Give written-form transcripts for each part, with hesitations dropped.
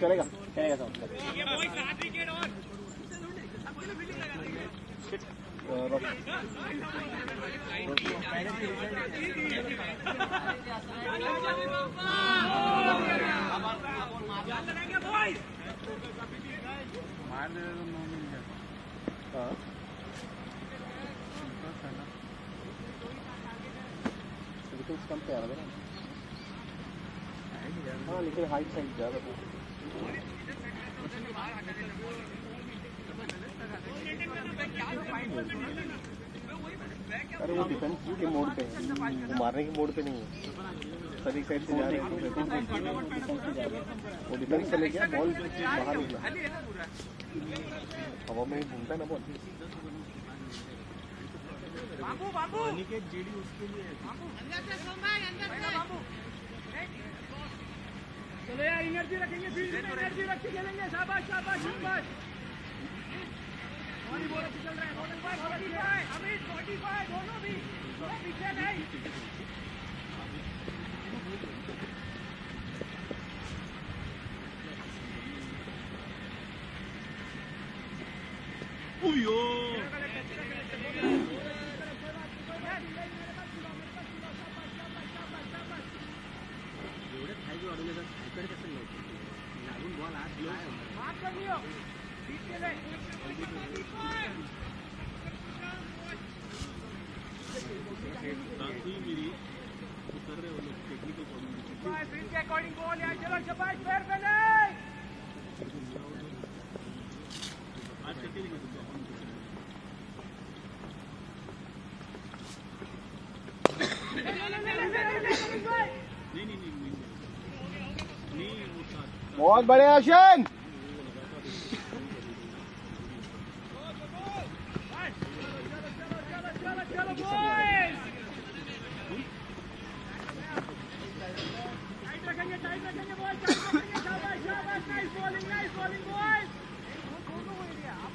करेगा कम पे आ रहा है ना। हाँ लेकिन हाइट साइड ज़्यादा अरे वो डिफेंस के मोड पे है, वो मारने के मोड पे नहीं है। सभी साइड से जा रहे हैं, वो डिफेंस चले गया, बॉल बाहर निकला, हवा में घूमता है ना बॉल। बाबू बाबू अनिकेत जेडी उसके लिए अंदर से सोमवार अंदर से बाबू चलो यार एनर्जी रखेंगे फील्ड में एनर्जी रख के खेलेंगे शाबाश शाबाश शाबाश वॉलीबॉल अच्छी चल रहा है 45 अमित 45 दोनों भी पीछे नहीं ओयो बहुत बढ़िया एक्शन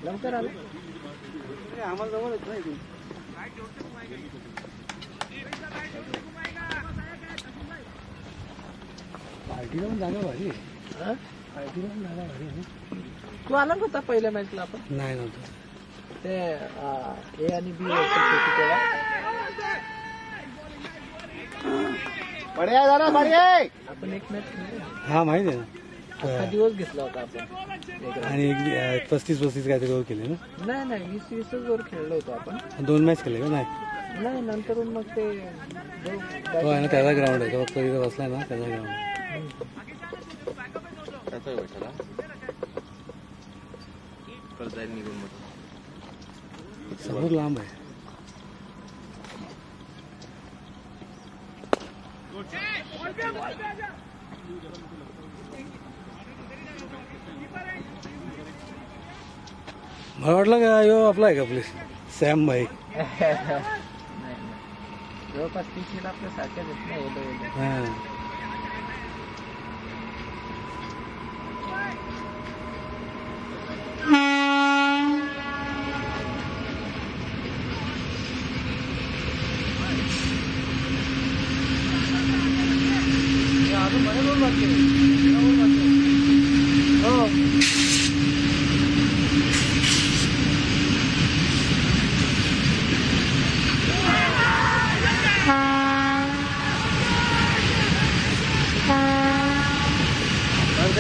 लवकर आले आम्हाला जवळ येत नाही पार्टीला पण जागा भारी पार्टीला पण जागा भारी आहे. तू आला नव्हता पहिल्या मॅचला आपण नाही नव्हतं ते ए आणि बी बढिया झाला बढिया आपण एक मॅच हा माहिती आहे ना अख्खा दिवस घेतला होता आपण आणि 35-35 काहीतरी ओव्हर केले ना नाही नाही 20-20 ओव्हर खेळलो होतो आपण 2 मॅच खेळले का नाही नाही नंतर मग ते हो आहे ना त्याचा ग्राउंड आहे तो फक्त इथे बसलाय ना त्याचा ग्राउंड त्याचा बैठला जाईल निघून मग समोर लांब आहे मला वाटलं का यो आपला आहे का प्लीज सॅम भाई जवळपास 30 आपल्या सारख्याच आहेत ना एवढं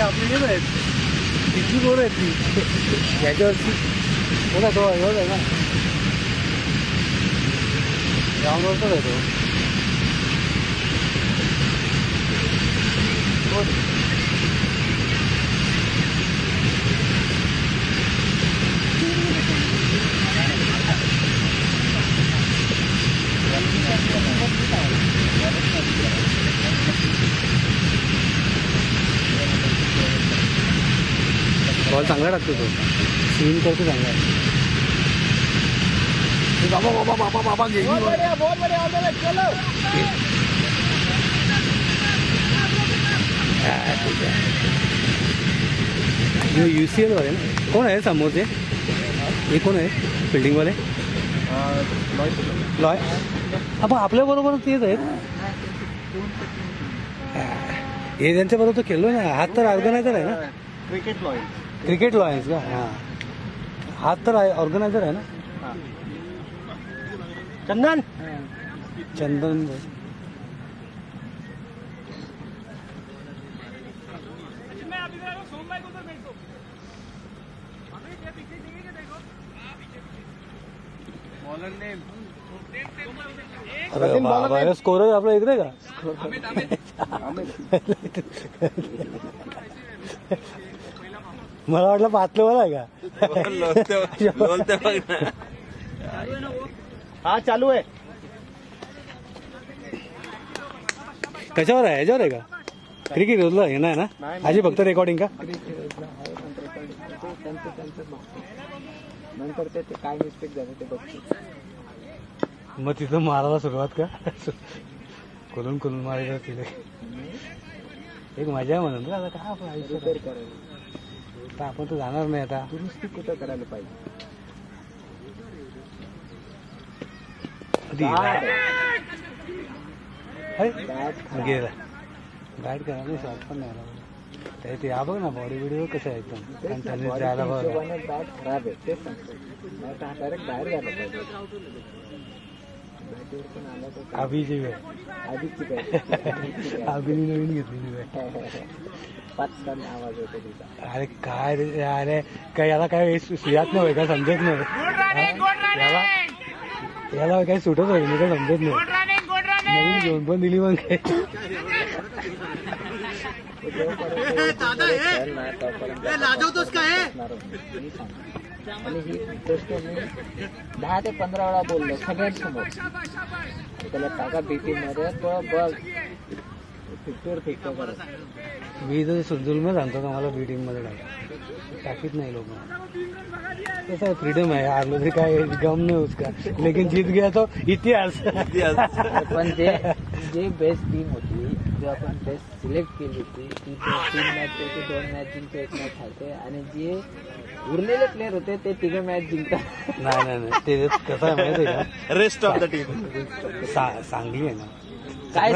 आपली गेम आहेत तिथली बोर्ड आहे ती याच्यावरची बघा तो एवढं आहे ना ग्राउंडवरचाच आहे तो बॉल चांगला टाकतो तो, स्विंग करतो चांगला. बाबा बाबा बाबा बाबा गेली. UCL वाले ना, कोण आहे समोरचे? हे कोण आहे फिल्डिंगवाले? लॉय. आपण आपल्या बरोबर तेच आहेत. हे त्यांच्या बरोबर तो खेळलो ना. हात तर ऑर्गनायझर आहे ना. क्रिकेट लॉयन्स का? हां, हात तर ऑर्गनायझर आहे ना. चंदन चंदन अरे स्कोरर आपला इकडे का? मला वाटलं पातलं वाला आहे का? हा चालू आहे. कशावर आहे? ह्याच्यावर आहे का? क्रिकेट रोजला हे नाही ना आजी, फक्त रेकॉर्डिंग का? नंतर ते काय मिस्टेक झालं ते बघतो. मग तिथं मारायला सुरुवात का? खोलून खोलून मारायचं तिथे एक मजा आहे म्हणून. आता काय आपण आयुष्य करायला आता आपण तर जाणार नाही. आता दुरुस्ती कुठं करायला पाहिजे. गेला गाईड करा नाही, शॉट पण नाही आला. ते या बघ ना बॉडी बिडी कसं आहे एकदम. त्यांनी जायला बघ बॅट खराब आहे ते सांगतो. डायरेक्ट बाहेर झाला पाहिजे. बॅटवर पण आला तर अभिची आधीची काय अभिनी नवीन घेतलेली. 5 टन आवाज होतो तिचा. अरे काय रे, अरे काय याला काय सुयात नाही का? समजत नाही याला काही सुटत होईल मी, काय समजत नाही. नवीन घेऊन पण दिली मग काय. आणि ही गोष्ट मी 10 ते 15 वेळा बोललो सगळ्यांसमोर. त्याला टाका बीटी मध्ये बघ फिक्टोर करत. मी तर सुलझुल सांगतो का मला बी टीम मध्ये टाकीत नाही लोक. कसं आहे, फ्रीडम आहे. हारलो तरी काय गम नाही उसका, लेकिन जीत गया तो इतिहास. पण जे बेस्ट टीम होती, जो आपण बेस्ट सिलेक्ट केली होती, ती 3 मॅच पैकी 2 मॅच जिंकते, 1 मॅच हारते. आणि जे उरलेले प्लेयर होते ते 3 मॅच जिंकतात. नाही ते कसं आहे माहिती आहे का? Rest of the team Sangli आहे ना. काय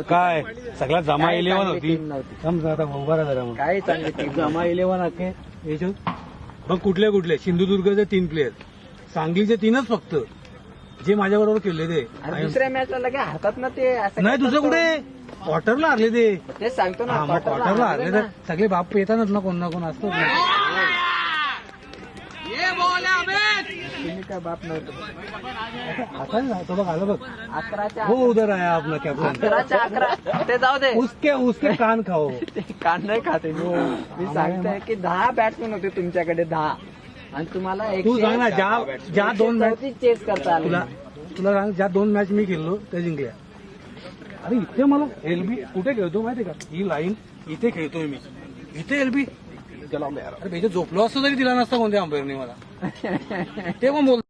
काय सगळ्यात जमा 11 होती. समजा आता उभा राहा मग. काय चांगली टीम. जमा 11 अख्खे याच्यात बघ कुठले सिंधुदुर्गचे 3 प्लेयर, सांगलीचे 3च फक्त जे माझ्या बरोबर खेळले ते. दुसऱ्या मॅचला लगे हातात ना ते. नाही दुसरं कुठे क्वार्टरला हारले ते. तेच सांगतो ना, क्वार्टरला हारले तर सगळे बाप येतातच ना, कोण ना कोण असतो. तुम्ही काय बाप नव्हतं. आता तो बघ आलं बघ. 11च्या हो उधर आहे आपला कॅप्टन. 11 ते जाऊ दे. उसके कान खाओ. कान नाही खाते मी सांगतोय की 10 बॅट्समॅन होते तुमच्याकडे 10, आणि तुम्हाला तू सांग ना ज्या 2 मॅच चेस करता आले. तुला सांग, ज्या 2 मॅच मी खेळलो त्या जिंकल्या. अरे इथे मला एलबी कुठे खेळतो माहितीये का? ही लाईन इथे खेळतोय मी, इथे एलबी. अरे झोपलो असतो तरी दिला नसता कोणत्या अंपायरने मला. ते मग